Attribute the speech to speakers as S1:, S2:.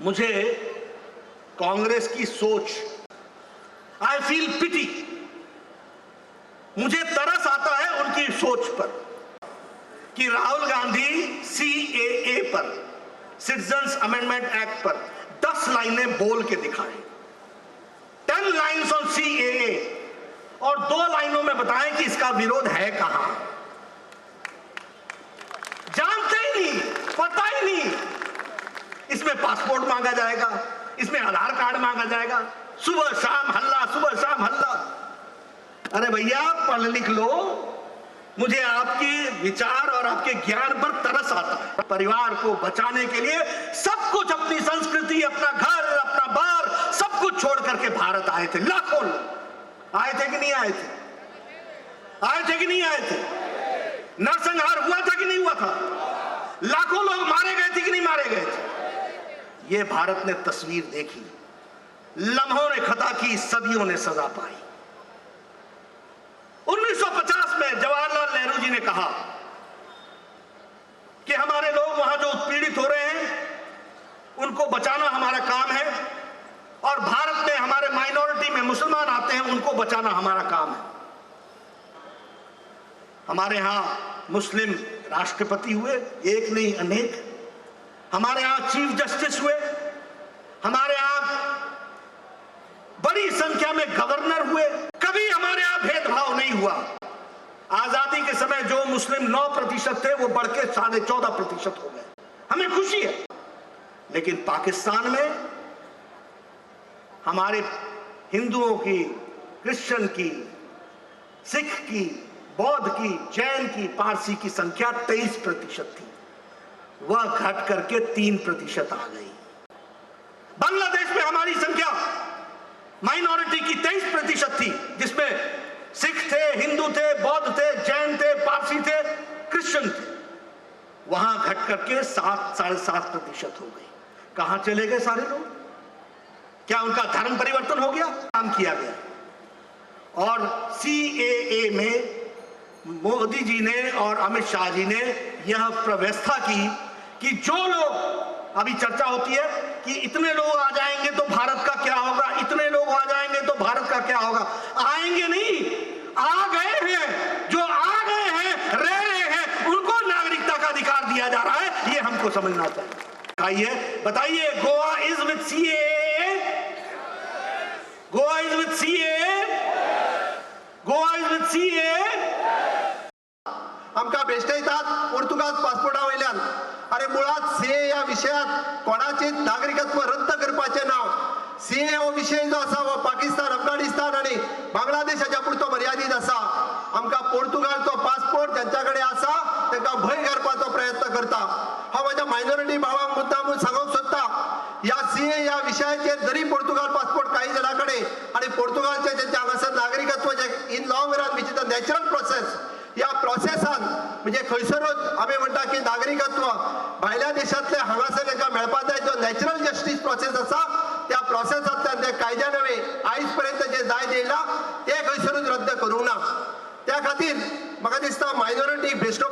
S1: मुझे कांग्रेस की सोच, आई फील पिटी, मुझे तरस आता है उनकी सोच पर कि राहुल गांधी सीएए पर, सिटीजन्स अमेंडमेंट एक्ट पर 10 लाइनें बोल के दिखाएं, 10 लाइन्स ऑन सीएए, और 2 लाइनों में बताएं कि इसका विरोध है कहां। जानते ही नहीं, पता ही नहीं, इसमें पासपोर्ट मांगा जाएगा, इसमें आधार कार्ड मांगा जाएगा, सुबह शाम हल्ला, सुबह शाम हल्ला। अरे भैया पढ़ लिख लो, मुझे आपके विचार और आपके ज्ञान पर तरस आता है। परिवार को बचाने के लिए सब कुछ, अपनी संस्कृति, अपना घर, अपना बार, सब कुछ छोड़ करके भारत आए थे। लाखों लोग आए थे कि नहीं आए थे? आए थे कि नहीं आए थे? नरसंहार हुआ था कि नहीं हुआ था? लाखों लोग मारे गए थे कि नहीं मारे गए थे? ये भारत ने तस्वीर देखी, लम्हों ने खता की, सदियों ने सजा पाई। 1950 में जवाहरलाल नेहरू जी ने कहा कि हमारे लोग वहां जो उत्पीड़ित हो रहे हैं उनको बचाना हमारा काम है, और भारत में हमारे माइनॉरिटी में मुसलमान आते हैं, उनको बचाना हमारा काम है। हमारे यहां मुस्लिम राष्ट्रपति हुए, एक नहीं अनेक। हमारे यहां चीफ जस्टिस हुए, हमारे यहां बड़ी संख्या में गवर्नर हुए। कभी हमारे यहां भेदभाव नहीं हुआ। आजादी के समय जो मुस्लिम 9% थे वो बढ़ के 14.5% हो गए। हमें खुशी है। लेकिन पाकिस्तान में हमारे हिंदुओं की, क्रिश्चियन की, सिख की, बौद्ध की, जैन की, पारसी की संख्या 23% थी, वह घट करके 3% आ गई। बांग्लादेश में हमारी संख्या माइनॉरिटी की 23% थी, जिसमें सिख थे, हिंदू थे, बौद्ध थे, जैन थे, पारसी थे, क्रिश्चियन थे। वहां घट करके 7-7.5% हो गई। कहां चले गए सारे लोग? क्या उनका धर्म परिवर्तन हो गया? काम किया गया। और सीएए में मोदी जी ने और अमित शाह जी ने यह व्यवस्था की कि जो लोग, अभी चर्चा होती है कि इतने लोग आ जाएंगे तो भारत का क्या होगा, इतने लोग आ जाएंगे तो भारत का क्या होगा। आएंगे नहीं, आ गए हैं। जो आ गए हैं, रह रहे हैं, उनको नागरिकता का अधिकार दिया जा रहा है। ये हमको समझना चाहिए। आइए बताइए, Goa is with CAA, Goa is with CAA, Goa is with CAA.
S2: आमकां बेश्टे येतात पोर्तुगाल पासपोर्टा वयल्यान। अरे मुळात सीए या विशयात कोणाचेच नागरिकत्व रद्द करपाचें नाव। सीए हो विषय जो आसा वो पाकिस्तान, अफगाणिस्तान आणि बांगलादेशाच्या पुरतो मर्यादित आसा। आमकां पोर्तुगालचो पासपोर्ट ज्यांच्या कडेन आसा तांकां भंय घालपाचो प्रयत्न करता। हांव म्हज्या मायनॉरिटी भावांक मुद्दामून सांगूंक सोदता, या सीए या विशयाचेर जरी पोर्तुगाल पासपोर्ट काही जाणां कडेन आणि पोर्तुगालचे जेंचे हांगासर नागरिकत्व जे in long run which is a natural process, या प्रोसेसान म्हणजे खंयसरूच आमी म्हणटा की नागरिकत्व भायल्या देशांतले हांगासर तांकां मेळपा जाय, जो नॅचरल जस्टीस प्रोसेस आसा त्या प्रोसेसांतल्यान ते कायद्या नवें आयज पर्यंत जे दायज येयला ते खंयसरूच रद्द करूंक ना। त्या खातीर म्हाका दिसता मायनॉरिटी बेश्टो